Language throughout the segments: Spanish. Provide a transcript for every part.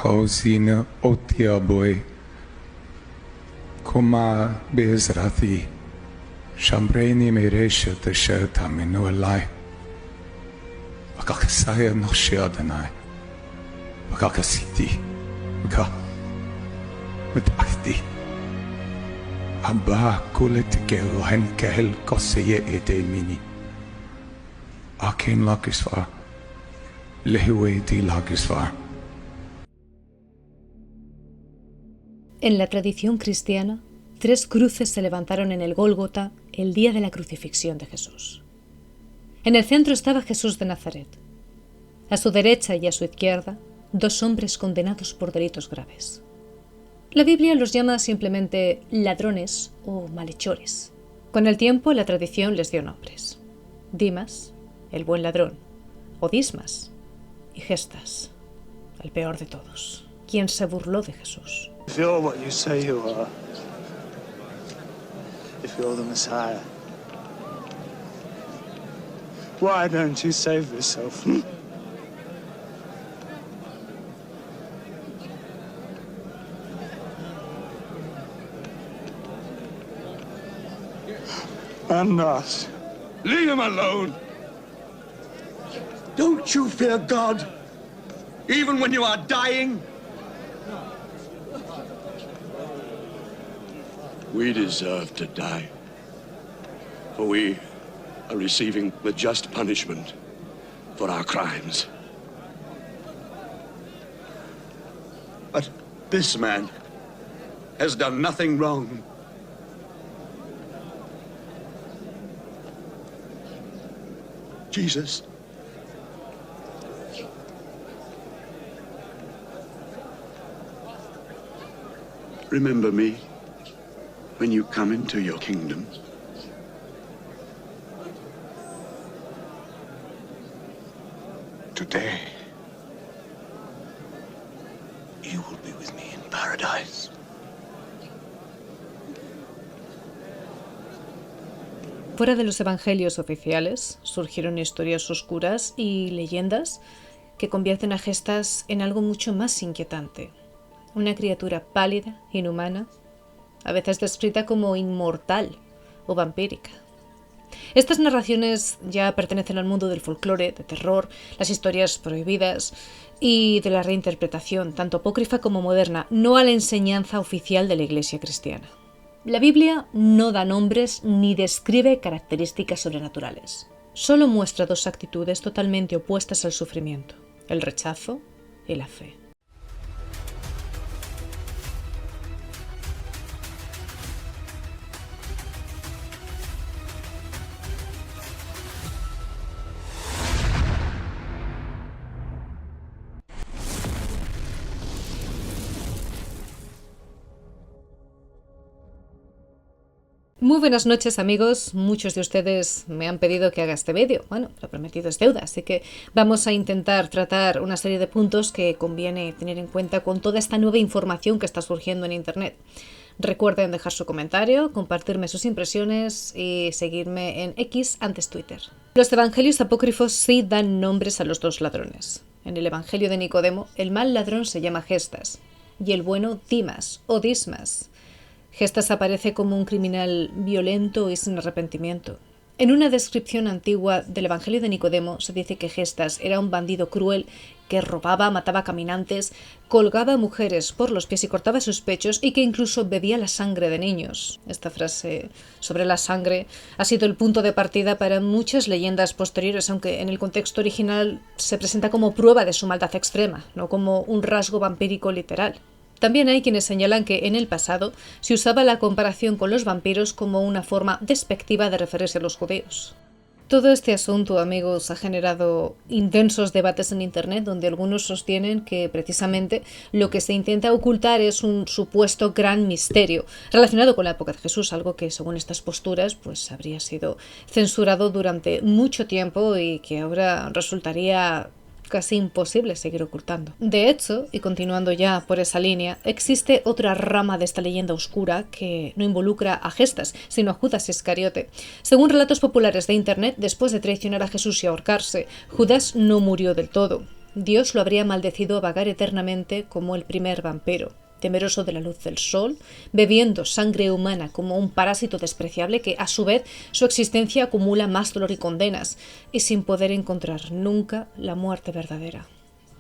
Hausina Otiaboy Kuma Bezrathi Shambreni Meresha the Shertam in no lie. Wakakasaya no Sherdanai. Wakakasiti. Waka. Wadakti. Abba Kulit Gel Henkel Kosseye Edemini. Akin Lakisvar. Lehuwe di Lakisvar. En la tradición cristiana, 3 cruces se levantaron en el Gólgota el día de la crucifixión de Jesús. En el centro estaba Jesús de Nazaret. A su derecha y a su izquierda, 2 hombres condenados por delitos graves. La Biblia los llama simplemente ladrones o malhechores. Con el tiempo, la tradición les dio nombres: Dimas, el buen ladrón, o Dismas, y Gestas, el peor de todos, quien se burló de Jesús. If you're what you say you are, if you're the Messiah, why don't you save yourself? And us. Leave him alone! Don't you fear God, even when you are dying? We deserve to die, for we are receiving the just punishment for our crimes. But this man has done nothing wrong. Jesus, remember me when you come into your kingdom. Today, you will be with me in paradise. Fuera de los evangelios oficiales, surgieron historias oscuras y leyendas que convierten a Gestas en algo mucho más inquietante. Una criatura pálida, inhumana, a veces descrita como inmortal o vampírica. Estas narraciones ya pertenecen al mundo del folclore, de terror, las historias prohibidas y de la reinterpretación, tanto apócrifa como moderna, no a la enseñanza oficial de la Iglesia cristiana. La Biblia no da nombres ni describe características sobrenaturales. Solo muestra 2 actitudes totalmente opuestas al sufrimiento: el rechazo y la fe. Muy buenas noches, amigos. Muchos de ustedes me han pedido que haga este vídeo. Bueno, lo prometido es deuda, así que vamos a intentar tratar una serie de puntos que conviene tener en cuenta con toda esta nueva información que está surgiendo en Internet. Recuerden dejar su comentario, compartirme sus impresiones y seguirme en X, antes Twitter. Los evangelios apócrifos sí dan nombres a los 2 ladrones. En el evangelio de Nicodemo, el mal ladrón se llama Gestas y el bueno Dimas o Dismas. Gestas aparece como un criminal violento y sin arrepentimiento. En una descripción antigua del Evangelio de Nicodemo se dice que Gestas era un bandido cruel que robaba, mataba caminantes, colgaba a mujeres por los pies y cortaba sus pechos y que incluso bebía la sangre de niños. Esta frase sobre la sangre ha sido el punto de partida para muchas leyendas posteriores, aunque en el contexto original se presenta como prueba de su maldad extrema, no como un rasgo vampírico literal. También hay quienes señalan que en el pasado se usaba la comparación con los vampiros como una forma despectiva de referirse a los judíos. Todo este asunto, amigos, ha generado intensos debates en Internet, donde algunos sostienen que precisamente lo que se intenta ocultar es un supuesto gran misterio relacionado con la época de Jesús, algo que según estas posturas pues habría sido censurado durante mucho tiempo y que ahora resultaría casi imposible seguir ocultando. De hecho, y continuando ya por esa línea, existe otra rama de esta leyenda oscura que no involucra a Gestas, sino a Judas Iscariote. Según relatos populares de Internet, después de traicionar a Jesús y ahorcarse, Judas no murió del todo. Dios lo habría maldecido a vagar eternamente como el primer vampiro, temeroso de la luz del sol, bebiendo sangre humana como un parásito despreciable que, a su vez, su existencia acumula más dolor y condenas, y sin poder encontrar nunca la muerte verdadera.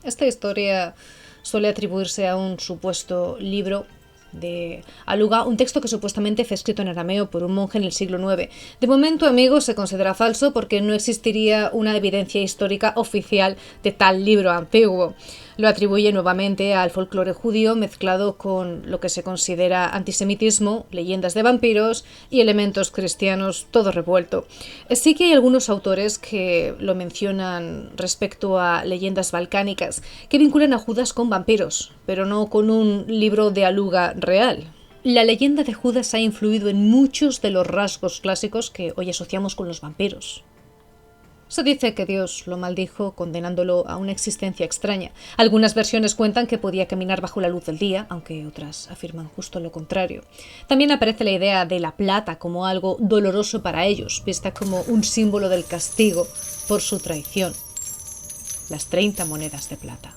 Esta historia suele atribuirse a un supuesto libro de Aluga, un texto que supuestamente fue escrito en arameo por un monje en el siglo IX. De momento, amigos, se considera falso porque no existiría una evidencia histórica oficial de tal libro antiguo. Lo atribuye nuevamente al folclore judío mezclado con lo que se considera antisemitismo, leyendas de vampiros y elementos cristianos, todo revuelto. Sí que hay algunos autores que lo mencionan respecto a leyendas balcánicas que vinculan a Judas con vampiros, pero no con un libro de Aluga real. La leyenda de Judas ha influido en muchos de los rasgos clásicos que hoy asociamos con los vampiros. Se dice que Dios lo maldijo condenándolo a una existencia extraña. Algunas versiones cuentan que podía caminar bajo la luz del día, aunque otras afirman justo lo contrario. También aparece la idea de la plata como algo doloroso para ellos, vista como un símbolo del castigo por su traición. Las 30 monedas de plata.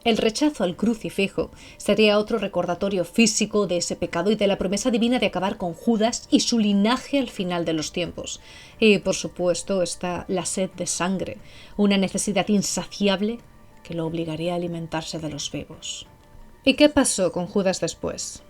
El rechazo al crucifijo sería otro recordatorio físico de ese pecado y de la promesa divina de acabar con Judas y su linaje al final de los tiempos. Y, por supuesto, está la sed de sangre, una necesidad insaciable que lo obligaría a alimentarse de los vivos. ¿Y qué pasó con Judas después?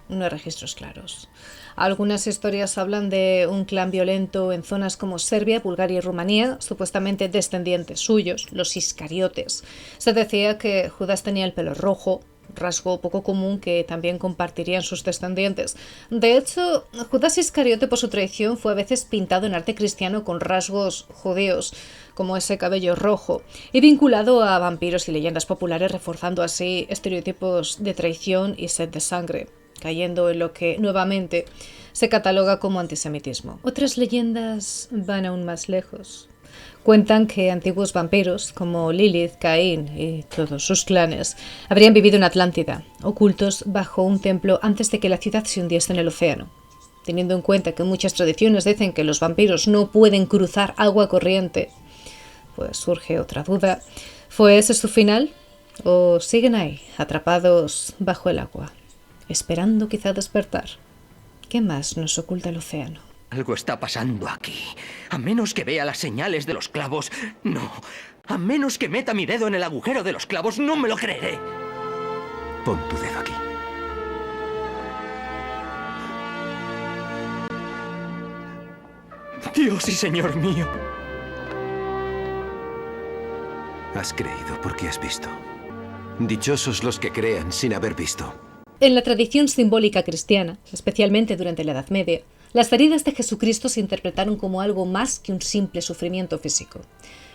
No hay registros claros. Algunas historias hablan de un clan violento en zonas como Serbia, Bulgaria y Rumanía, supuestamente descendientes suyos, los Iscariotes. Se decía que Judas tenía el pelo rojo, rasgo poco común que también compartirían sus descendientes. De hecho, Judas Iscariote por su traición fue a veces pintado en arte cristiano con rasgos judíos, como ese cabello rojo, y vinculado a vampiros y leyendas populares, reforzando así estereotipos de traición y sed de sangre, cayendo en lo que nuevamente se cataloga como antisemitismo. Otras leyendas van aún más lejos. Cuentan que antiguos vampiros, como Lilith, Caín y todos sus clanes, habrían vivido en Atlántida, ocultos bajo un templo antes de que la ciudad se hundiese en el océano. Teniendo en cuenta que muchas tradiciones dicen que los vampiros no pueden cruzar agua corriente, pues surge otra duda. ¿Fue ese su final? ¿O siguen ahí, atrapados bajo el agua, esperando quizá despertar? ¿Qué más nos oculta el océano? Algo está pasando aquí. A menos que vea las señales de los clavos, no. A menos que meta mi dedo en el agujero de los clavos, no me lo creeré. Pon tu dedo aquí. Dios y Señor mío. Has creído porque has visto. Dichosos los que crean sin haber visto. En la tradición simbólica cristiana, especialmente durante la Edad Media, las heridas de Jesucristo se interpretaron como algo más que un simple sufrimiento físico.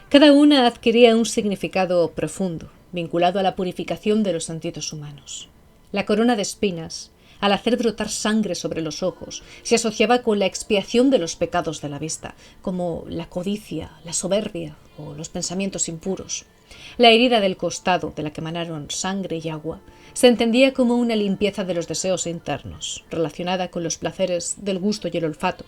Cada una adquiría un significado profundo, vinculado a la purificación de los sentidos humanos. La corona de espinas, al hacer brotar sangre sobre los ojos, se asociaba con la expiación de los pecados de la vista, como la codicia, la soberbia o los pensamientos impuros. La herida del costado, de la que emanaron sangre y agua, se entendía como una limpieza de los deseos internos, relacionada con los placeres del gusto y el olfato.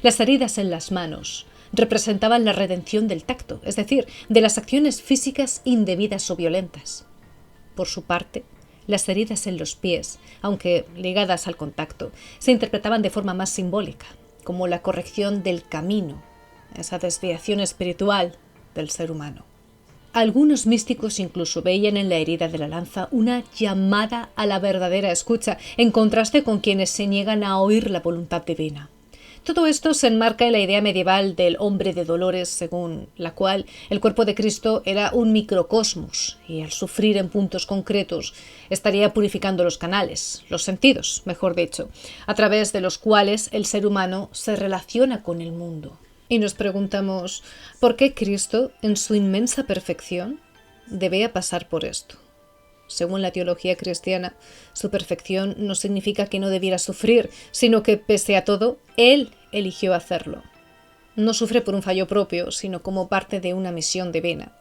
Las heridas en las manos representaban la redención del tacto, es decir, de las acciones físicas indebidas o violentas. Por su parte, las heridas en los pies, aunque ligadas al contacto, se interpretaban de forma más simbólica, como la corrección del camino, esa desviación espiritual del ser humano. Algunos místicos incluso veían en la herida de la lanza una llamada a la verdadera escucha, en contraste con quienes se niegan a oír la voluntad divina. Todo esto se enmarca en la idea medieval del hombre de dolores, según la cual el cuerpo de Cristo era un microcosmos y al sufrir en puntos concretos estaría purificando los canales, los sentidos, mejor dicho, a través de los cuales el ser humano se relaciona con el mundo. Y nos preguntamos, ¿por qué Cristo, en su inmensa perfección, debía pasar por esto? Según la teología cristiana, su perfección no significa que no debiera sufrir, sino que, pese a todo, Él eligió hacerlo. No sufre por un fallo propio, sino como parte de una misión divina.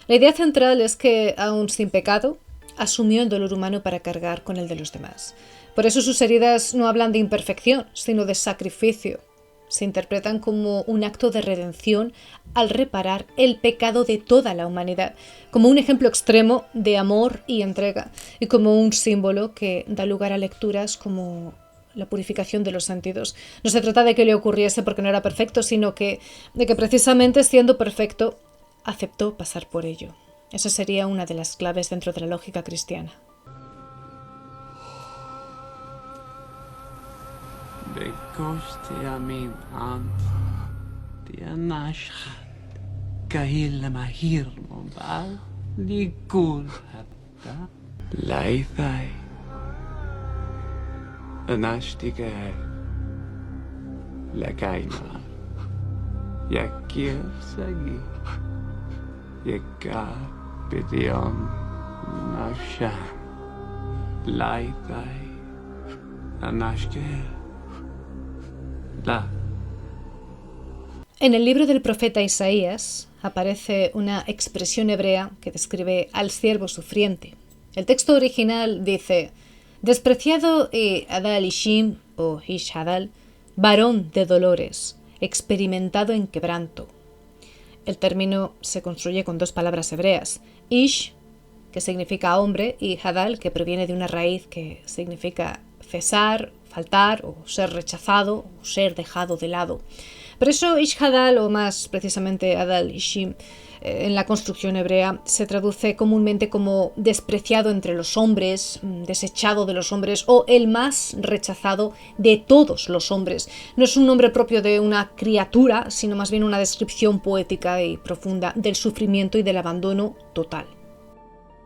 La idea central es que, aun sin pecado, asumió el dolor humano para cargar con el de los demás. Por eso sus heridas no hablan de imperfección, sino de sacrificio. se interpretan como un acto de redención al reparar el pecado de toda la humanidad, como un ejemplo extremo de amor y entrega, y como un símbolo que da lugar a lecturas como la purificación de los sentidos. No se trata de que le ocurriese porque no era perfecto, sino de que precisamente siendo perfecto, aceptó pasar por ello. Esa sería una de las claves dentro de la lógica cristiana. بكشت من أنت نشخت كهيل مهير مبال لكل حتى ليثاي نشتكي لكايما يكيف سجي يكا بديون نشا ليثاي نشتكي. En el libro del profeta Isaías aparece una expresión hebrea que describe al siervo sufriente. El texto original dice: despreciado Hadal Ishim o Ish Hadal, varón de dolores, experimentado en quebranto. El término se construye con dos palabras hebreas: Ish, que significa hombre, y Hadal, que proviene de una raíz que significa cesar, faltar o ser rechazado o ser dejado de lado. Por eso Ish Hadal, o más precisamente Hadal Ishim, en la construcción hebrea se traduce comúnmente como despreciado entre los hombres, desechado de los hombres o el más rechazado de todos los hombres. No es un nombre propio de una criatura, sino más bien una descripción poética y profunda del sufrimiento y del abandono total.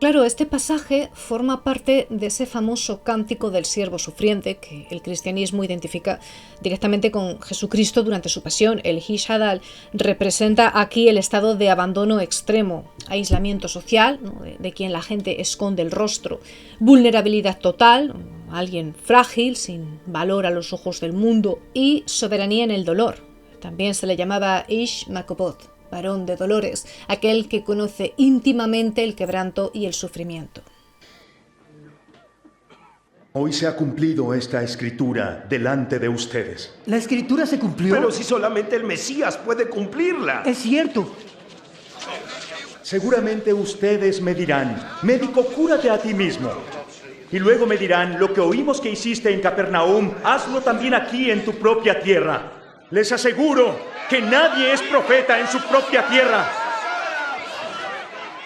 Claro, este pasaje forma parte de ese famoso cántico del siervo sufriente que el cristianismo identifica directamente con Jesucristo durante su pasión. El Ish Hadal representa aquí el estado de abandono extremo, aislamiento social, ¿no?, de quien la gente esconde el rostro, vulnerabilidad total, alguien frágil, sin valor a los ojos del mundo, y soberanía en el dolor. También se le llamaba Ish Makobot, varón de dolores, aquel que conoce íntimamente el quebranto y el sufrimiento. Hoy se ha cumplido esta escritura delante de ustedes. ¿La escritura se cumplió? Pero si solamente el Mesías puede cumplirla. Es cierto. Seguramente ustedes me dirán: médico, cúrate a ti mismo. Y luego me dirán: lo que oímos que hiciste en Capernaum, hazlo también aquí en tu propia tierra. Les aseguro que nadie es profeta en su propia tierra.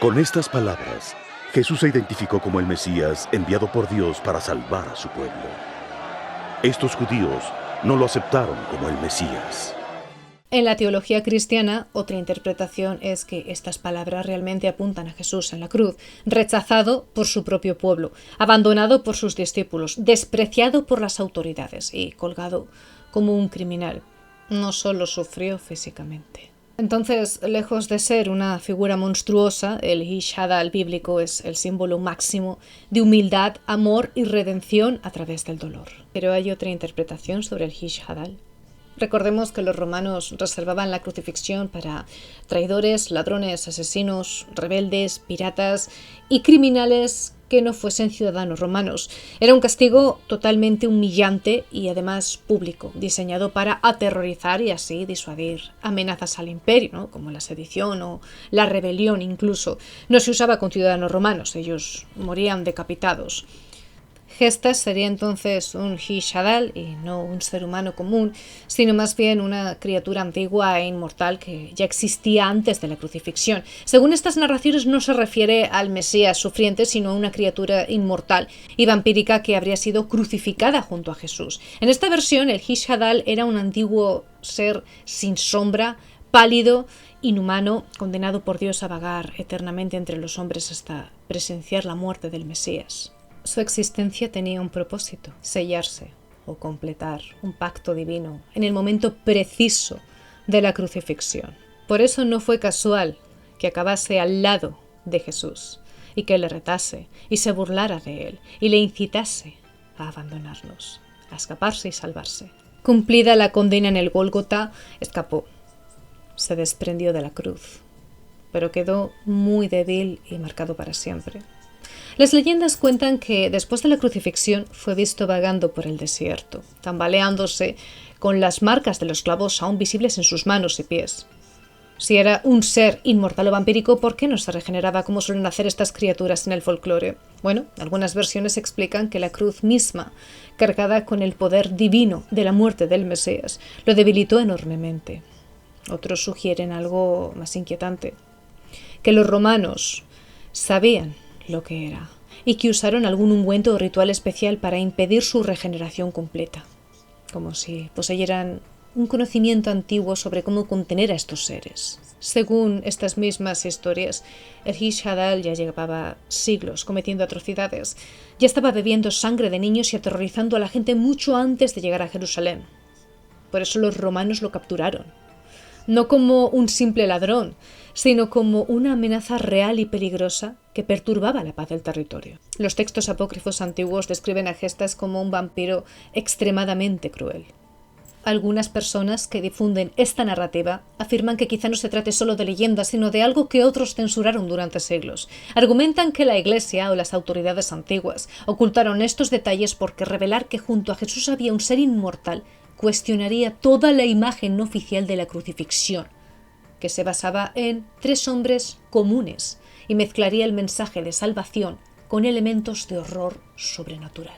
Con estas palabras, Jesús se identificó como el Mesías enviado por Dios para salvar a su pueblo. Estos judíos no lo aceptaron como el Mesías. En la teología cristiana, otra interpretación es que estas palabras realmente apuntan a Jesús en la cruz, rechazado por su propio pueblo, abandonado por sus discípulos, despreciado por las autoridades y colgado como un criminal. No solo sufrió físicamente. Entonces, lejos de ser una figura monstruosa, el Ish Hadal bíblico es el símbolo máximo de humildad, amor y redención a través del dolor. Pero hay otra interpretación sobre el Ish Hadal. Recordemos que los romanos reservaban la crucifixión para traidores, ladrones, asesinos, rebeldes, piratas y criminales que no fuesen ciudadanos romanos. Era un castigo totalmente humillante y además público, diseñado para aterrorizar y así disuadir amenazas al imperio, ¿no?, como la sedición o la rebelión incluso. No se usaba con ciudadanos romanos, ellos morían decapitados. Gestas sería entonces un Ish Hadal y no un ser humano común, sino más bien una criatura antigua e inmortal que ya existía antes de la crucifixión. Según estas narraciones no se refiere al Mesías sufriente, sino a una criatura inmortal y vampírica que habría sido crucificada junto a Jesús. En esta versión el Ish Hadal era un antiguo ser sin sombra, pálido, inhumano, condenado por Dios a vagar eternamente entre los hombres hasta presenciar la muerte del Mesías. Su existencia tenía un propósito: sellarse o completar un pacto divino en el momento preciso de la crucifixión. Por eso no fue casual que acabase al lado de Jesús y que le retase y se burlara de él y le incitase a abandonarnos, a escaparse y salvarse. Cumplida la condena en el Gólgota, escapó, se desprendió de la cruz, pero quedó muy débil y marcado para siempre. Las leyendas cuentan que después de la crucifixión fue visto vagando por el desierto, tambaleándose con las marcas de los clavos aún visibles en sus manos y pies. Si era un ser inmortal o vampírico, ¿por qué no se regeneraba como suelen hacer estas criaturas en el folclore? Bueno, algunas versiones explican que la cruz misma, cargada con el poder divino de la muerte del Mesías, lo debilitó enormemente. Otros sugieren algo más inquietante, que los romanos sabían lo que era y que usaron algún ungüento o ritual especial para impedir su regeneración completa, como si poseyeran un conocimiento antiguo sobre cómo contener a estos seres. Según estas mismas historias, el Hish-Hadal ya llevaba siglos cometiendo atrocidades, ya estaba bebiendo sangre de niños y aterrorizando a la gente mucho antes de llegar a Jerusalén. Por eso los romanos lo capturaron, no como un simple ladrón, sino como una amenaza real y peligrosa que perturbaba la paz del territorio. Los textos apócrifos antiguos describen a Gestas como un vampiro extremadamente cruel. Algunas personas que difunden esta narrativa afirman que quizá no se trate solo de leyendas, sino de algo que otros censuraron durante siglos. Argumentan que la Iglesia o las autoridades antiguas ocultaron estos detalles porque revelar que junto a Jesús había un ser inmortal cuestionaría toda la imagen oficial de la crucifixión, que se basaba en 3 hombres comunes y mezclaría el mensaje de salvación con elementos de horror sobrenatural.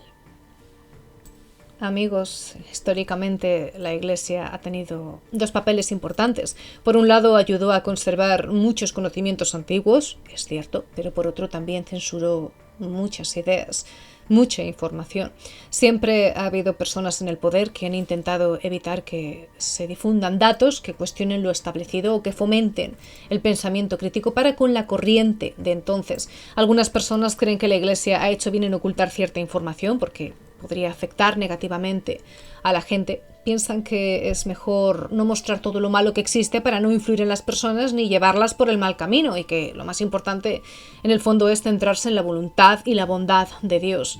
Amigos, históricamente la Iglesia ha tenido 2 papeles importantes. Por un lado, ayudó a conservar muchos conocimientos antiguos, es cierto, pero por otro también censuró muchas ideas, mucha información. Siempre ha habido personas en el poder que han intentado evitar que se difundan datos que cuestionen lo establecido o que fomenten el pensamiento crítico para con la corriente de entonces. Algunas personas creen que la Iglesia ha hecho bien en ocultar cierta información porque podría afectar negativamente a la gente. Piensan que es mejor no mostrar todo lo malo que existe para no influir en las personas ni llevarlas por el mal camino, y que lo más importante en el fondo es centrarse en la voluntad y la bondad de Dios.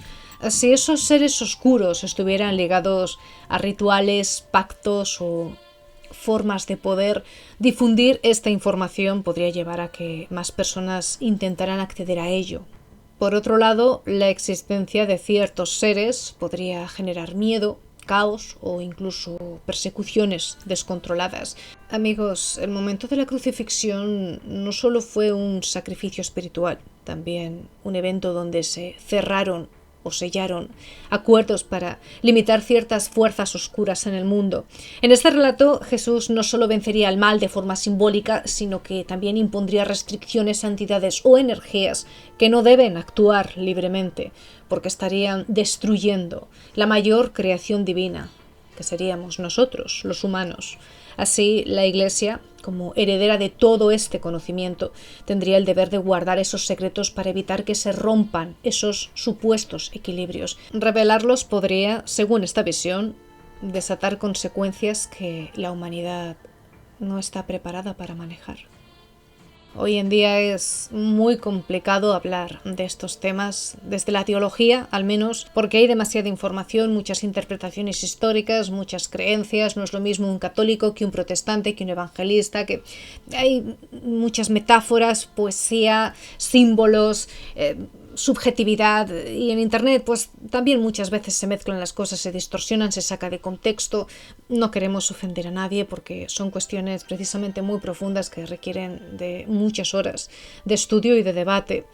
Si esos seres oscuros estuvieran ligados a rituales, pactos o formas de poder, difundir esta información podría llevar a que más personas intentaran acceder a ello. Por otro lado, la existencia de ciertos seres podría generar miedo, caos o incluso persecuciones descontroladas. Amigos, el momento de la crucifixión no solo fue un sacrificio espiritual, también un evento donde se cerraron o sellaron acuerdos para limitar ciertas fuerzas oscuras en el mundo. En este relato, Jesús no solo vencería al mal de forma simbólica, sino que también impondría restricciones a entidades o energías que no deben actuar libremente, porque estarían destruyendo la mayor creación divina, que seríamos nosotros, los humanos. Así, la Iglesia, como heredera de todo este conocimiento, tendría el deber de guardar esos secretos para evitar que se rompan esos supuestos equilibrios. Revelarlos podría, según esta visión, desatar consecuencias que la humanidad no está preparada para manejar. Hoy en día es muy complicado hablar de estos temas, desde la teología al menos, porque hay demasiada información, muchas interpretaciones históricas, muchas creencias. No es lo mismo un católico que un protestante, que un evangelista, que hay muchas metáforas, poesía, símbolos, subjetividad, y en internet pues también muchas veces se mezclan las cosas, se distorsionan, se saca de contexto. No queremos ofender a nadie porque son cuestiones precisamente muy profundas que requieren de muchas horas de estudio y de debate.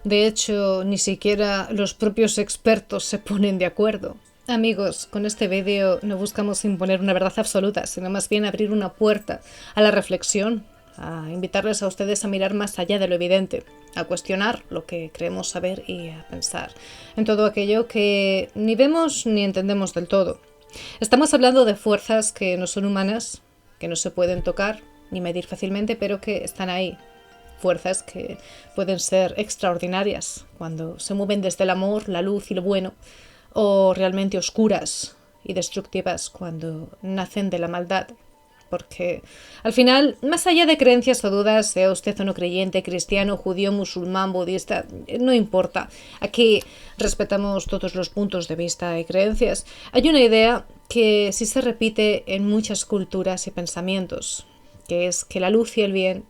De hecho, ni siquiera los propios expertos se ponen de acuerdo. Amigos, con este vídeo no buscamos imponer una verdad absoluta, sino más bien abrir una puerta a la reflexión, a invitarles a ustedes a mirar más allá de lo evidente, a cuestionar lo que creemos saber y a pensar en todo aquello que ni vemos ni entendemos del todo. Estamos hablando de fuerzas que no son humanas, que no se pueden tocar ni medir fácilmente, pero que están ahí. Fuerzas que pueden ser extraordinarias cuando se mueven desde el amor, la luz y lo bueno, o realmente oscuras y destructivas cuando nacen de la maldad. Porque al final, más allá de creencias o dudas, sea usted o no creyente, cristiano, judío, musulmán, budista, no importa. Aquí respetamos todos los puntos de vista y creencias. Hay una idea que sí se repite en muchas culturas y pensamientos, que es que la luz y el bien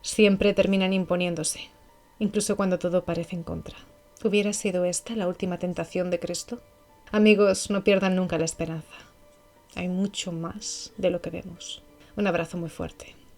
siempre terminan imponiéndose, incluso cuando todo parece en contra. ¿Hubiera sido esta la última tentación de Cristo? Amigos, no pierdan nunca la esperanza. Hay mucho más de lo que vemos. Un abrazo muy fuerte.